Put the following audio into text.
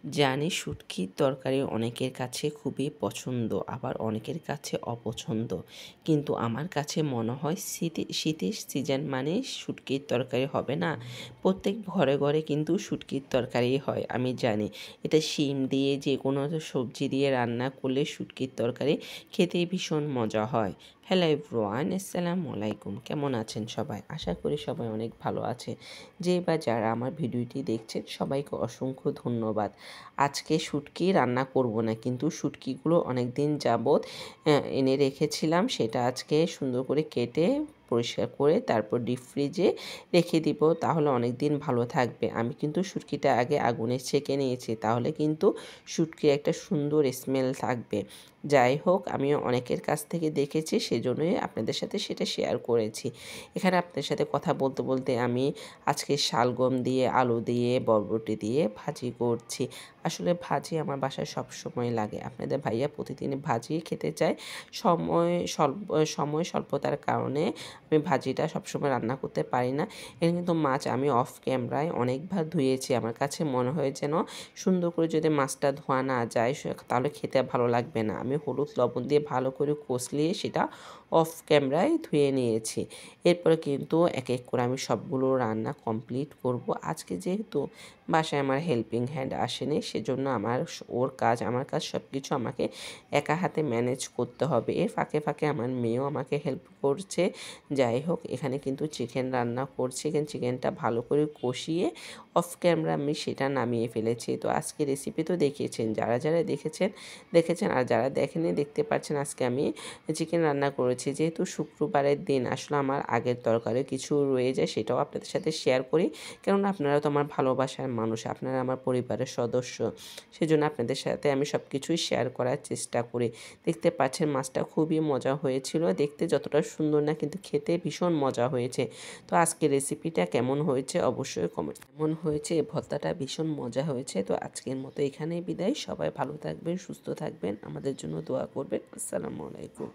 জানি শুটকির তরকারি অনেকের কাছে খুবই পছন্দ, আবার অনেকের কাছে অপছন্দ। কিন্তু আমার কাছে মনে হয় শীতের সিজন মানে শুটকির তরকারি হবে না। প্রত্যেক ঘরে ঘরে কিন্তু শুটকির তরকারি হয়, আমি জানি। এটা শিম দিয়ে যে কোনো সবজি দিয়ে রান্না করলে শুটকির তরকারি খেতে ভীষণ মজা হয়। হ্যালো এভরিওয়ান, আসসালামু আলাইকুম। কেমন আছেন সবাই? আশা করি সবাই অনেক ভালো আছে। যে বা যারা আমার ভিডিওটি দেখছেন সবাইকে অসংখ্য ধন্যবাদ। আজকে শুটকি রান্না করব না, কিন্তু শুটকিগুলো অনেক দিন যাবৎ এনে রেখেছিলাম। সেটা আজকে সুন্দর করে কেটে পরিষ্কার করে তারপর ডিপ ফ্রিজে রেখে দিব, তাহলে অনেক দিন ভালো থাকবে। আমি কিন্তু শুটকিটা আগে আগুনে ছেঁকে নিয়েছি, তাহলে কিন্তু শুটকির একটা সুন্দর স্মেল থাকবে। যাই হোক, আমি অনেকের কাছ থেকে দেখেছি, সেজন্যই আপনাদের সাথে সেটা শেয়ার করেছি। এখানে আপনাদের সাথে কথা বলতে বলতে আমি আজকে শালগম দিয়ে, আলু দিয়ে, বরবটি দিয়ে ভাজি করছি। আসলে ভাজি আমার বাসায় সবসময় লাগে। আপনাদের ভাইয়া প্রতিদিন ভাজি খেতে চায়। সময় স্বল্পতার কারণে আমি ভাজিটা সবসময় রান্না করতে পারি না। এখানে কিন্তু মাছ আমি অফ ক্যামেরায় অনেকবার ধুয়েছি। আমার কাছে মনে হয় যেন সুন্দর করে যদি মাছটা ধোয়া না যায় তাহলে খেতে ভালো লাগবে না। আমি হলুদ লবণ দিয়ে ভালো করে কষলিয়ে সেটা অফ ক্যামেরায় ধুয়ে নিয়েছি। এরপরে কিন্তু এক এক করে আমি সবগুলো রান্না কমপ্লিট করব। আজকে যেহেতু বাসায় আমার হেল্পিং হ্যান্ড আসেনি, সেজন্য আমার কাজ সব কিছু আমাকে একা হাতে ম্যানেজ করতে হবে। এর ফাঁকে ফাঁকে আমার মেয়েও আমাকে হেল্প করছে। যাই হোক, এখানে কিন্তু চিকেন রান্না করছি। চিকেনটা ভালো করে কষিয়ে অফ ক্যামেরা আমি সেটা নামিয়ে ফেলেছি। তো আজকে রেসিপি তো দেখিয়েছেন, যারা যারা দেখেছেন, আর যারা দেখেনি দেখতে পাচ্ছেন। আজকে আমি চিকেন রান্না করেছি। যেহেতু শুক্রবারের দিন আসলে আমার আগের তরকারি কিছু রয়ে যায়, সেটাও আপনাদের সাথে শেয়ার করি। কেননা আপনারা তো আমার ভালোবাসার মানুষ, আপনারা আমার পরিবারের সদস্য। সেজন্য আপনাদের সাথে আমি সব কিছুই শেয়ার করার চেষ্টা করি। দেখতে পাচ্ছেন মাছটা খুবই মজা হয়েছিল। দেখতে যতটা সুন্দর না, কিন্তু খেতে ভীষণ মজা হয়েছে। তো আজকের রেসিপিটা কেমন হয়েছে অবশ্যই কমেন্ট। কেমন হয়েছে, ভর্তাটা ভীষণ মজা হয়েছে। তো আজকের মতো এখানেই বিদায়। সবাই ভালো থাকবেন, সুস্থ থাকবেন, আমাদের জন্য দোয়া করবেন। আসসালামু আলাইকুম।